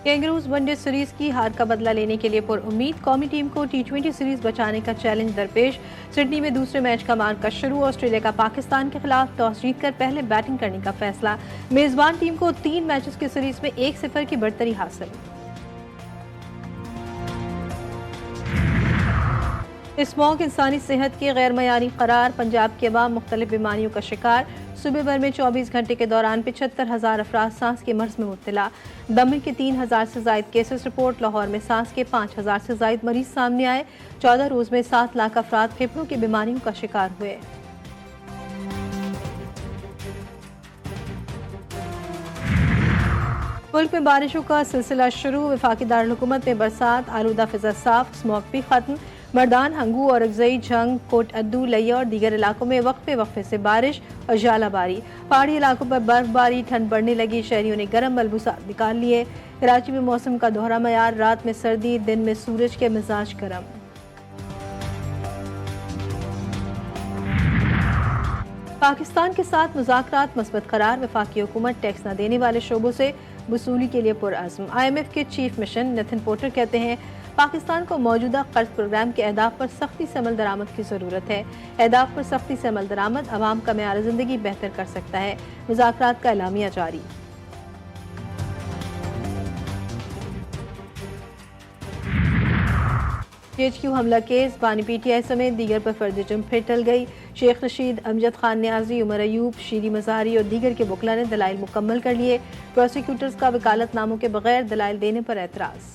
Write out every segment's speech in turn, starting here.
Kangaroos one day series की हार का बदला लेने के लिए पुरुम्मीद कौमी टीम को T20 सीरीज बचाने का चैलेंज दरपेश। सिडनी में दूसरे मैच का मार्का शुरू। ऑस्ट्रेलिया का पाकिस्तान के खिलाफ टॉस जीतकर पहले बैटिंग करने का फैसला। मेजबान टीम को 3 मैचेस की सीरीज में 1-0 की बढ़तरी हासिल। स्मॉग इंसानी सेहत की गैर मयारी करार। पंजाब के अवाम मुख्तलिफ बीमारियों का शिकार। सूबे भर में 24 घंटे के दौरान 75,000 अफराद सांस के मर्ज में मुब्तला। दमे के 3,000 से जायद केसेस रिपोर्ट। लाहौर में सांस के 5,000 से जायद मरीज सामने आए। 14 रोज में 7 लाख अफराद फेफड़ों की बीमारियों का शिकार हुए। मुल्क में बारिशों का सिलसिला शुरू। वफाकी दारुल हुकूमत में बरसात, आलूदा फिजा साफ, स्मॉग भी खत्म। मर्दान, हंगू, औरगजई, झंग, कोट अद्दू, लिया और दीगर इलाकों में वक्फे वक्फे से बारिश और जालाबारी। पहाड़ी इलाकों पर बर्फबारी, ठंड बढ़ने लगी। शहरियों ने गर्म मलबूसात निकाल लिए। कराची में मौसम का दोहरा मयार। रात में सर्दी, दिन में सूरज के मिजाज गर्म। पाकिस्तान के साथ मुज़ाकरात मस्बत करार। वफाकी हुकूमत टैक्स न देने वाले शोबों से वसूली के लिए पुरअज़्म। IMF के चीफ मिशन नितिन पोर्टर कहते हैं पाकिस्तान को मौजूदा कर्ज प्रोग्राम के अहदाफ पर सख्ती से अमल दरामद की ज़रूरत है। अहदाफ पर सख्ती से अमल दरामद अवाम का मेयार ज़िंदगी बेहतर कर सकता है। मुज़ाकरात का एलामिया जारी। GHQ हमला केस। बानी PTI समेत दीगर पर फर्द जुर्म फिर टल गई। शेख रशीद, अमजद खान न्याजी, उमर अयूब, शीरी मज़ारी और दीगर के वकला ने दलाइल मुकम्मल कर लिए। प्रोसिक्यूटर्स का वकालतनामों के बगैर दलाइल देने पर एतराज़।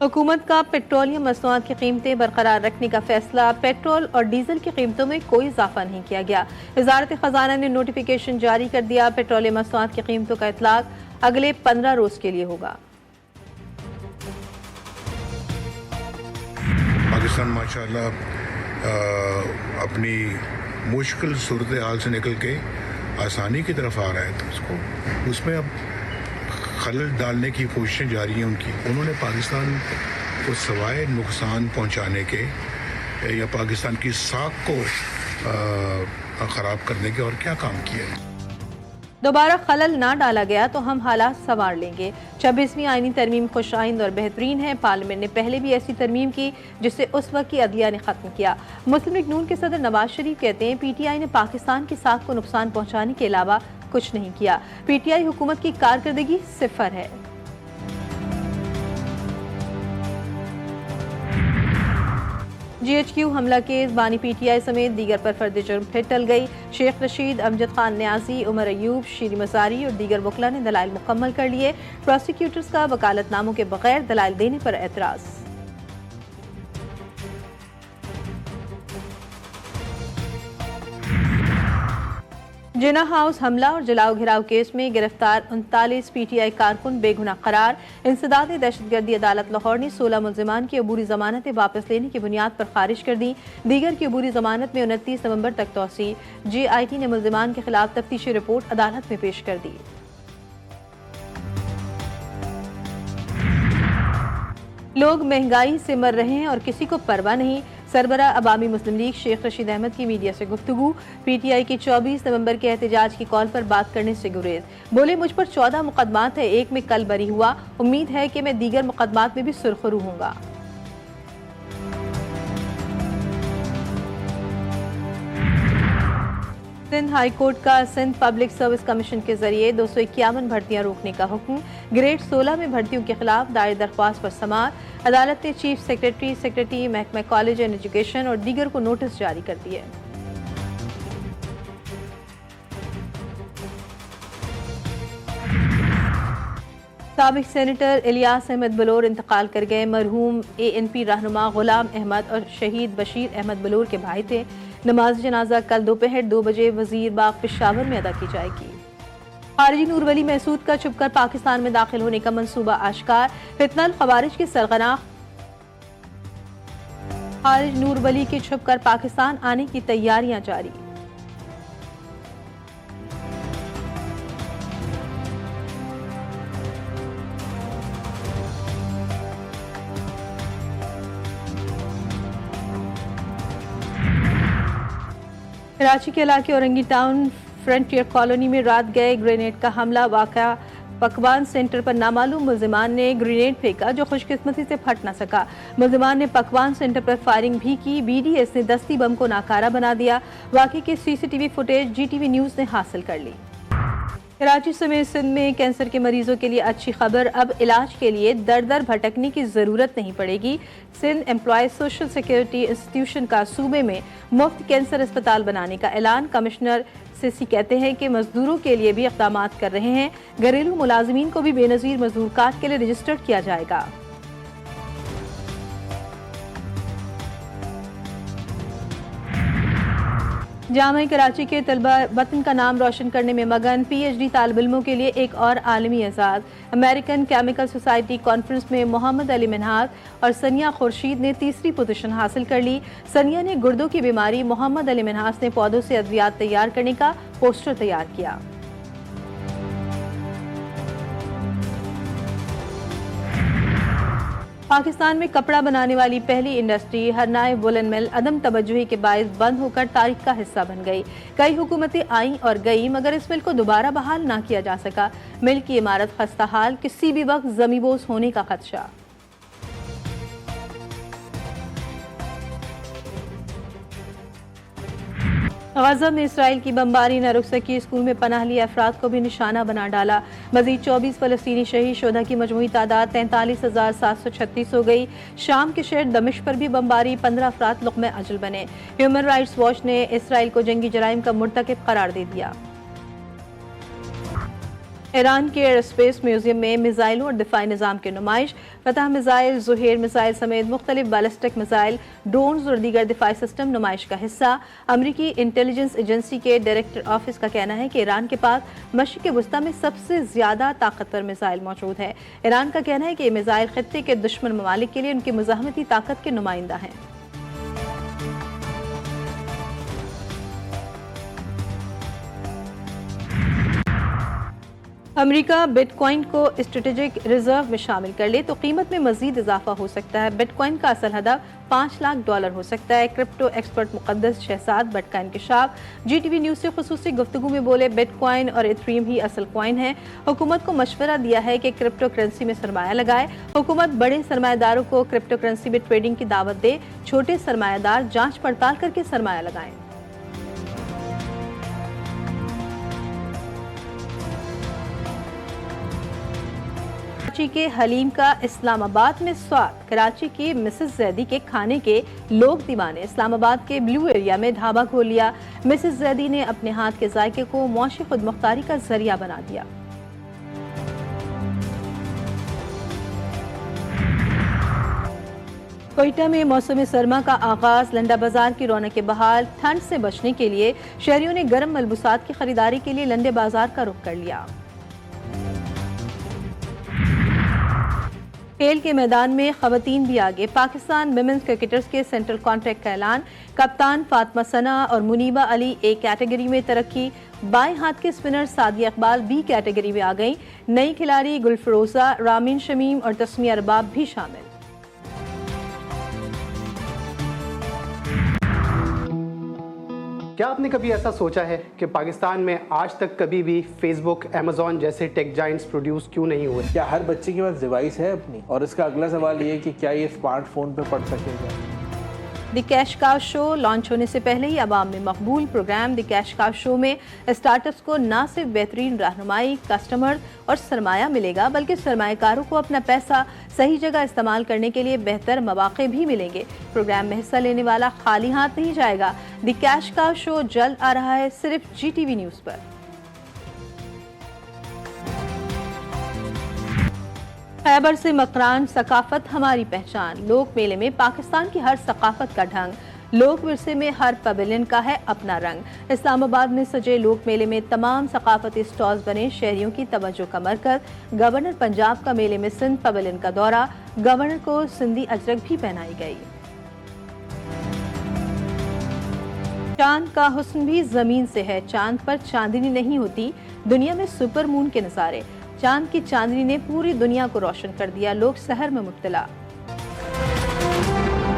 हुकूमत का पेट्रोलियम मसनूआत की कीमतें बरकरार रखने का फैसला। पेट्रोल और डीजल की कीमतों में कोई इजाफा नहीं किया गया। वजारत खजाना ने नोटिफिकेशन जारी कर दिया। पेट्रोलियम मसनूआत की कीमतों का इतलाक अगले 15 रोज के लिए होगा। पाकिस्तान माशाल्लाह अपनी मुश्किल सूरत हाल से निकल के आसानी की तरफ आ रहा है, तो उसमें अब खलल डालने की कोशिशें जारी हैं उनकी। उन्होंने पाकिस्तान को सवाए नुकसान पहुंचाने के या पाकिस्तान की साख को ख़राब करने के और क्या काम किया है। दोबारा खलल ना डाला गया तो हम हालात संवार लेंगे। 26वीं आईनी तरमीम खुशाइंद और बेहतरीन है। पार्लियामेंट ने पहले भी ऐसी तरमीम की जिसे उस वक्त की अदलिया ने खत्म किया। मुस्लिम लीग नून के सदर नवाज शरीफ कहते हैं PTI ने पाकिस्तान की साख को नुकसान पहुंचाने के अलावा कुछ नहीं किया। PTI हुकूमत की कारकर्दगी सिफर है। GHQ हमला केस। बानी PTI समेत दीगर पर फर्द जुर्म फिर टल गई। शेख रशीद, अमजद खान न्याजी, उमर अयूब, शीरी मज़ारी और दीगर वकला ने दलाइल मुकम्मल कर लिए। प्रोसिक्यूटर्स का वकालतनामों के बगैर दलाइल देने पर एतराज़। जिना हाउस हमला और जलाओ घिराव केस में गिरफ्तार 39 PTI कारकुन बेगुनाह करार। इंसदाद दहशतगर्दी अदालत लाहौर ने 16 मुल्जिमान की अबूरी जमानतें वापस लेने की बुनियाद पर खारिज कर दी। दीगर की अबूरी जमानत में 29 नवंबर तक तौसी। JIT ने मुल्जिमान के खिलाफ तफ्तीशी रिपोर्ट अदालत में पेश कर दी। लोग महंगाई से मर रहे हैं और किसी को परवाह नहीं। सरबरा अवामी मुस्लिम लीग शेख रशीद अहमद की मीडिया से गुफ्तगू। PTI की 24 नवंबर के एहतजाज की कॉल पर बात करने से गुरेज। बोले मुझ पर 14 मुकदमात है, एक में कल बरी हुआ। उम्मीद है कि मैं दीगर मुकदमात में भी सुरखरू होऊंगा। सिंध हाई कोर्ट का सिंध पब्लिक सर्विस कमीशन के जरिए 251 भर्तियां रोकने का हुक्म। ग्रेड 16 में भर्तियों के खिलाफ दायर दरख्वास्त पर समाअत। अदालत ने चीफ सेक्रेटरी महकमा कॉलेज एंड एजुकेशन और दीगर को नोटिस जारी कर दिए। साबिक सेनेटर इलियास अहमद बलोर इंतकाल कर गए। मरहूम ANP रहनुमा गुलाम अहमद और शहीद बशीर अहमद बलोर के भाई थे। नमाज जनाजा कल दोपहर 2 बजे वजीर बाग पेशावर में अदा की जाएगी। खारिजी नूर वली महसूद का छुपकर पाकिस्तान में दाखिल होने का मंसूबा आश्कार। फितनल खवारिज के सरगना खारिज नूर वली के छुपकर पाकिस्तान आने की तैयारियां जारी। कराची के इलाके औरंगी टाउन फ्रंटियर कॉलोनी में रात गए ग्रेनेड का हमला वाक़या पकवान सेंटर पर नामालूम मुल्जिमान ने ग्रेनेड फेंका जो खुशकिस्मती से फट न सका। मुल्जिमान ने पकवान सेंटर पर फायरिंग भी की। BDS ने दस्ती बम को नाकारा बना दिया। वाक़े की CCTV फुटेज GTV न्यूज़ ने हासिल कर ली। कराची समेत सिंध में कैंसर के मरीजों के लिए अच्छी खबर, अब इलाज के लिए दर दर भटकने की ज़रूरत नहीं पड़ेगी। Sindh employees social security institution का सूबे में मुफ्त कैंसर अस्पताल बनाने का ऐलान। कमिश्नर सिसी कहते हैं कि मजदूरों के लिए भी इक़दाम कर रहे हैं। घरेलू मुलाजिमीन को भी बेनज़ीर मजदूर कार्ड के लिए रजिस्टर्ड किया जाएगा। जामिया कराची के तलबा वतन का नाम रोशन करने में मगन। PhD तालिब इल्मों के लिए एक और आलमी एजाज़। अमेरिकन केमिकल सोसाइटी कॉन्फ्रेंस में मोहम्मद अली मिन्हाज और सनिया खुर्शीद ने तीसरी पोजीशन हासिल कर ली। सनिया ने गुर्दों की बीमारी, मोहम्मद अली मिन्हाज ने पौधों से अद्वियात तैयार करने का पोस्टर तैयार किया। पाकिस्तान में कपड़ा बनाने वाली पहली इंडस्ट्री हरनाए वुलन मिल अदम तवज्जुही के बायस बंद होकर तारीख का हिस्सा बन गई। कई हुकूमतें आईं और गईं मगर इस मिल को दोबारा बहाल ना किया जा सका। मिल की इमारत खस्ता हाल, किसी भी वक्त ज़मीबोस होने का खदशा। गजा में इसराइल की बमबारी न रुक सकी। स्कूल में पनाह लिए अफराद को भी निशाना बना डाला। मजीद 24 फलस्तीनी शहीद, शोधा की मजमूई तादाद 43,736 हो गई। शाम के शहर दमिश्क पर भी बमबारी, 15 अफराद लुक़्मे अजल बने। ह्यूमन राइट्स वॉच ने इसराइल को जंगी जराइम का मुर्तकिब करार दे दिया। ईरान के एयर स्पेस म्यूजियम में मिसाइलों और दिफाई निज़ाम की नुमाइश। फतह मिसाइल, ज़ुहेर मिसाइल समेत मुख्तलिफ बैलिस्टिक मिसाइल, ड्रोन्स और दीगर दिफाई सिस्टम नुमाइश का हिस्सा। अमरीकी इंटेलिजेंस एजेंसी के डायरेक्टर ऑफिस का कहना है कि ईरान के पास मशरिक़ वस्ता में सबसे ज़्यादा ताकतवर मिसाइल मौजूद है। ईरान का कहना है कि ये मिसाइल खित्ते के दुश्मन ममालिक के लिए उनकी मुज़ाहमती ताकत के नुमाइंदा हैं। अमेरिका बिटकॉइन को स्ट्रेटेजिक रिजर्व में शामिल कर ले तो कीमत में मजीद इजाफा हो सकता है। बिटकॉइन का असल हदफ $5 लाख हो सकता है। क्रिप्टो एक्सपर्ट मुक़द्दस शहजाद भट्ट का इंकशाफ। GTV न्यूज़ से खुसूसी गुफ्तगू में बोले, बिटकॉइन और इथेरियम ही असल कॉइन है। हुकूमत को मशवरा दिया है कि क्रिप्टो करेंसी में सरमाया लगाए। हुकूमत बड़े सरमायादारों को क्रिप्टो करेंसी में ट्रेडिंग की दावत दे। छोटे सरमायादार जाँच पड़ताल करके सरमाया लगाएं। कराची के हलीम का इस्लामाबाद में स्वाद। कराची की मिसेस जैदी के खाने के लोग दीवाने। इस्लामाबाद के ब्लू एरिया में ढाबा खोल लिया। मिसेस जैदी ने अपने हाथ के जायके को मौशी खुदमुख्तारी का जरिया बना दिया। कोयटा में मौसम सरमा का आगाज। लंडा बाजार की रौनक बहाल। ठंड से बचने के लिए शहरियों ने गर्म मलबूसात की खरीदारी के लिए लंडे बाजार का रुख कर लिया। खेल के मैदान में खवातीन भी आगे। पाकिस्तान विमेंस क्रिकेटर्स के सेंट्रल कॉन्ट्रैक्ट का ऐलान। कप्तान फातिमा सना और मुनीबा अली A कैटेगरी में तरक्की। बाएं हाथ के spinner Sadia Iqbal B category में आ गई। नई खिलाड़ी गुलफरोजा, रामीन शमीम और तस्मिया अरबाब भी शामिल। क्या आपने कभी ऐसा सोचा है कि पाकिस्तान में आज तक कभी भी फेसबुक, अमेजॉन जैसे टेक जाइंट्स प्रोड्यूस क्यों नहीं हुए? क्या हर बच्चे के पास डिवाइस है अपनी? और इसका अगला सवाल ये है कि क्या ये स्मार्टफोन पे पढ़ सकेगा? The cash cow show launch होने से पहले ही अवाम में मकबूल program the cash cow show में स्टार्टअप्स को न सिर्फ बेहतरीन रहनुमाई, कस्टमर और सरमाया मिलेगा बल्कि सरमायाकारों को अपना पैसा सही जगह इस्तेमाल करने के लिए बेहतर मौके भी मिलेंगे। प्रोग्राम में हिस्सा लेने वाला खाली हाथ नहीं जाएगा। द कैश काउ शो जल्द आ रहा है सिर्फ GTV न्यूज़ पर। खैबर से मकरान, सकाफत हमारी पहचान। लोक मेले में पाकिस्तान की हर सकाफत का ढंग। लोक विरसे में हर पवेलियन का है अपना रंग। इस्लामाबाद में सजे लोक मेले में तमाम सकाफती स्टॉल्स बने शहरियों की तवज्जो का मरकज। गवर्नर पंजाब का मेले में सिंध पवेलियन का दौरा। गवर्नर को सिंधी अजरक भी पहनाई गई। चांद का हुस्न भी जमीन से है। चांद पर चांदनी नहीं होती। दुनिया में सुपर मून के नज़ारे। चांद की चांदनी ने पूरी दुनिया को रोशन कर दिया। लोग सहर में मुब्तला।